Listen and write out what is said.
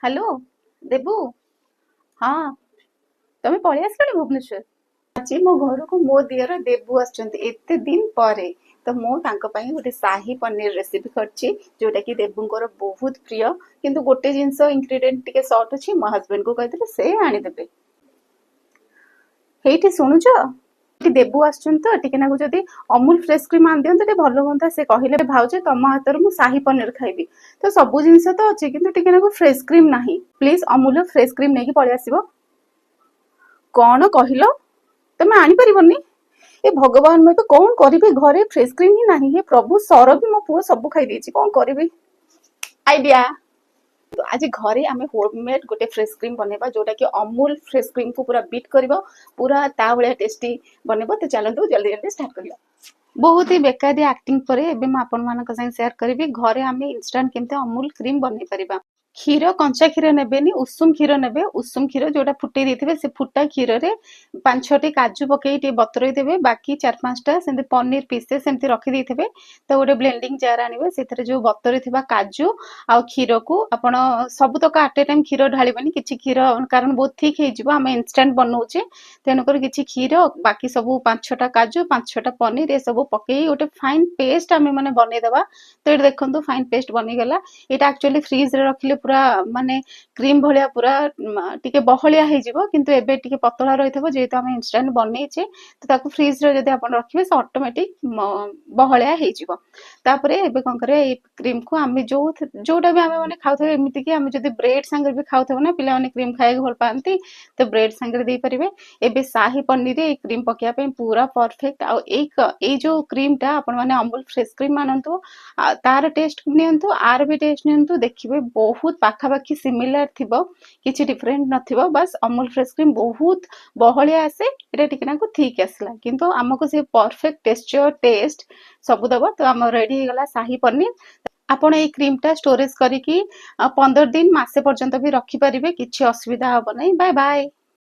Hello देबू। हाँ, तमे पळेଇ आसलଣି भुवनेश्वर। आज मो घर को मो दियर देबू आछंती एते दिन परे। तो मो तांको पई गोटे शाही पनीर रेसिपी करछि जोटा कि देबूंकर बहुत प्रिय। किंतु गोटे जिंस इंग्रेडिएंट टिके शॉर्ट अछि, मो हस्बैंड को कहथिले से आनी देबे। हेठी सुनुछ कि देबू आछन तो टिके नाकु जदी अमूल फ्रेश क्रीम आन दियंत टे भलो होंता। से कहिले भाउजे तम हातर मु शाही पनीर खाइबी। तो सब जिंस तो अछि किंतु टिके नाकु फ्रेश क्रीम नाही। प्लीज अमूल फ्रेश क्रीम नेकी पळे आसीबो। कौन कहलो तमे आनी परिबनी? ए भगवान मैं तो कौन करिबे, घरे फ्रेश क्रीम ही नहीं। हे प्रभु, सर भी मो पुओ सब खाई देछि, कौन करिबे? आइडिया। तो आज घरे आमे होममेड गोटे फ्रेश क्रीम बनेबा जोटा कि अमूल फ्रेश क्रीम को पूरा बीट करबो, पूरा ता भलिया टेस्टी बनेबो। तो चलंतु जल्दी जल्दी स्टार्ट करिया। बहुत ही बेकारी एक्टिंग परे एबे म आपन मानक संग शेयर करबी घरे आमे इंस्टेंट केमते अमूल क्रीम बनै परिबा। क्षीर कंचा क्षीर नेबेनी, उषुम क्षीर नेबे। उषुम क्षीर जोटा फुटे देथिबे से फुटा क्षीर रे 5-6टी काजू पकई टे बतरई देबे। बाकी 4-5टा सेमते पनीर पीसेस सेमते रखि देथिबे। तो गोटे ब्लेंडिंग जार आनिबे, सेथरे जो बतरई थिबा काजू आ क्षीर को आपण सब तक एट ए टाइम क्षीर ढालिबेनी। किछि क्षीर कारण बहुत थिक हे जिवो, आमे इंस्टेंट बनौचे तेनु कर किछि क्षीर बाकी सब 5-6टा काजू 5-6टा पनीर ए सब पकई गोटे फाइन पेस्ट आमे माने बनै देबा। तो एटा देखंतु फाइन पेस्ट बनि गेला। एटा एक्चुअली फ्रीज रे रखिले पूरा माने क्रीम भलिया पूरा टिके बहलिया हे जिवो, किंतु एबे टिके पतला रहिथबो जेहेतु आमे इंस्टेंट बनैचे। तो ताकू फ्रीज रे जदि आपण रखिबे से ऑटोमेटिक बहलिया हे जिवो। तापरे एबे कोन करे ए क्रीम को आमे जोटा भी आमे माने खाउथबे, एमिति कि आमे जदि ब्रेड संगे भी खाउथबो ना, पिला माने क्रीम खाए भल पांती तो ब्रेड संगे दे परिबे। एबे शाही पनीर रे क्रीम पकिया पे पूरा परफेक्ट। आ ए जो क्रीम टा आपण माने अमूल फ्रेश क्रीम मानंतु, तार टेस्ट नियंतु, आर भी टेस्ट नियंतु, देखिबे बहुत पाखापाखी सिमिलर थिबो, किछि डिफरेंट नथिबो। बस अमूल फ्रेश क्रीम बहुत बहलिया आसे, एटा टिकना को ठीक आसला, किंतु हमको से परफेक्ट टेक्सचर टेस्ट सब दबो। तो हम रेडी हो गला शाही पनीर। आपण ए क्रीम टा स्टोरेज करिकी 15 दिन मासे पर्यंत भी रखि परिबे, किछि असुविधा हबो नै। Bye bye.